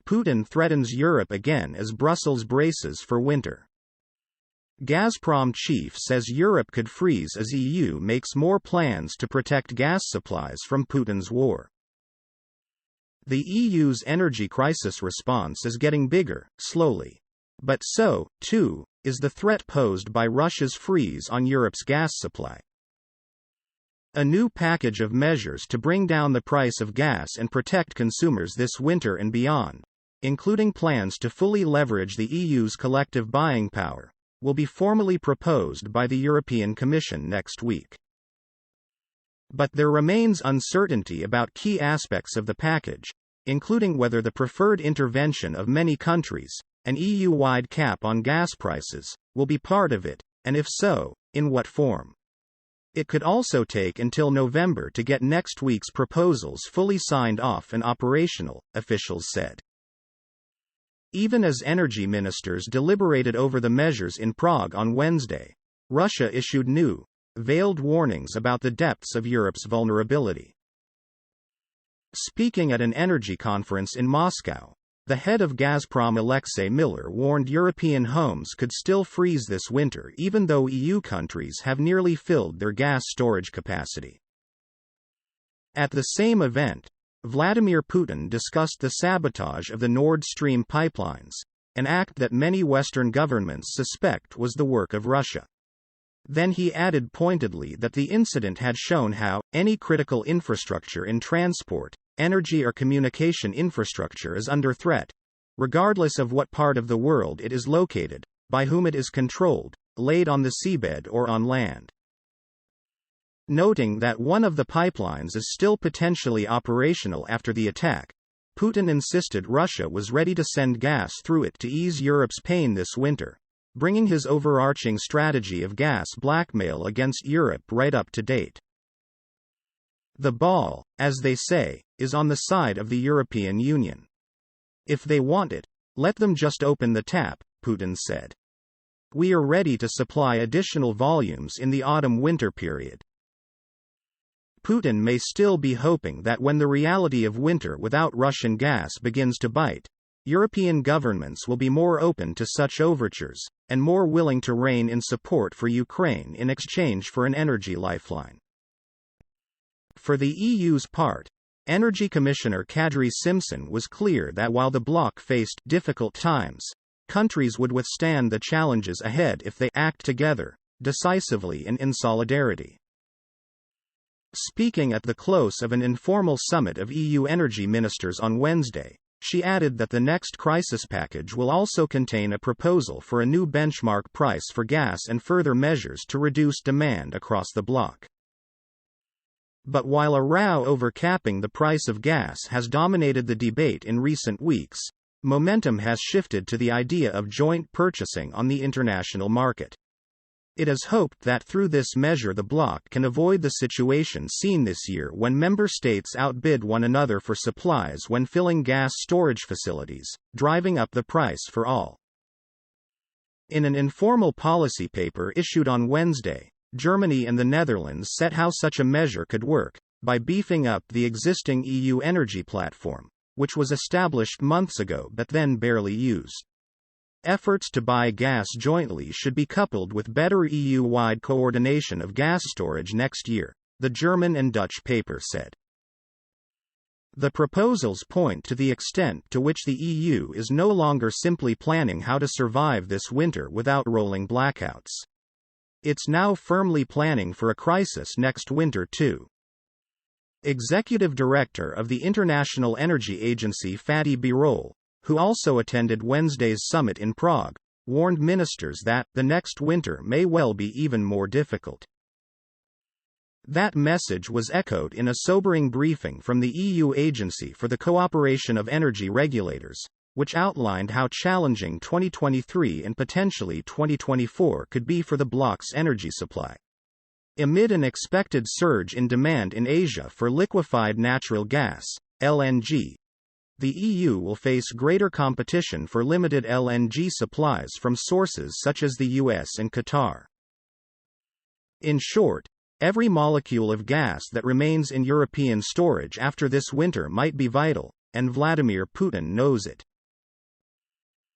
Putin threatens Europe again as Brussels braces for winter. Gazprom chief says Europe could freeze as EU makes more plans to protect gas supplies from Putin's war. The EU's energy crisis response is getting bigger, slowly. But so, too, is the threat posed by Russia's freeze on Europe's gas supply. A new package of measures to bring down the price of gas and protect consumers this winter and beyond, including plans to fully leverage the EU's collective buying power, will be formally proposed by the European Commission next week. But there remains uncertainty about key aspects of the package, including whether the preferred intervention of many countries, an EU-wide cap on gas prices, will be part of it, and if so, in what form. It could also take until November to get next week's proposals fully signed off and operational, officials said. Even as energy ministers deliberated over the measures in Prague on Wednesday, Russia issued new, veiled warnings about the depths of Europe's vulnerability. Speaking at an energy conference in Moscow, the head of Gazprom Alexei Miller warned European homes could still freeze this winter even though EU countries have nearly filled their gas storage capacity. At the same event, Vladimir Putin discussed the sabotage of the Nord Stream pipelines, an act that many Western governments suspect was the work of Russia. Then he added pointedly that the incident had shown how any critical infrastructure in transport, energy or communication infrastructure is under threat, regardless of what part of the world it is located, by whom it is controlled, laid on the seabed or on land. Noting that one of the pipelines is still potentially operational after the attack, Putin insisted Russia was ready to send gas through it to ease Europe's pain this winter, bringing his overarching strategy of gas blackmail against Europe right up to date. The ball, as they say, is on the side of the European Union. If they want it, let them just open the tap, Putin said. We are ready to supply additional volumes in the autumn-winter period. Putin may still be hoping that when the reality of winter without Russian gas begins to bite, European governments will be more open to such overtures, and more willing to rein in support for Ukraine in exchange for an energy lifeline. For the EU's part, Energy Commissioner Kadri Simpson was clear that while the bloc faced difficult times, countries would withstand the challenges ahead if they act together, decisively and in solidarity. Speaking at the close of an informal summit of EU energy ministers on Wednesday, she added that the next crisis package will also contain a proposal for a new benchmark price for gas and further measures to reduce demand across the bloc. But while a row over capping the price of gas has dominated the debate in recent weeks, momentum has shifted to the idea of joint purchasing on the international market. It is hoped that through this measure the bloc can avoid the situation seen this year when member states outbid one another for supplies when filling gas storage facilities, driving up the price for all. In an informal policy paper issued on Wednesday, Germany and the Netherlands set how such a measure could work, by beefing up the existing EU energy platform, which was established months ago but then barely used. Efforts to buy gas jointly should be coupled with better EU-wide coordination of gas storage next year, the German and Dutch paper said. The proposals point to the extent to which the EU is no longer simply planning how to survive this winter without rolling blackouts. It's now firmly planning for a crisis next winter too. Executive Director of the International Energy Agency Fatih Birol, who also attended Wednesday's summit in Prague, warned ministers that the next winter may well be even more difficult. That message was echoed in a sobering briefing from the EU Agency for the Cooperation of Energy Regulators, which outlined how challenging 2023 and potentially 2024 could be for the bloc's energy supply. Amid an expected surge in demand in Asia for liquefied natural gas, LNG, the EU will face greater competition for limited LNG supplies from sources such as the US and Qatar. In short, every molecule of gas that remains in European storage after this winter might be vital, and Vladimir Putin knows it.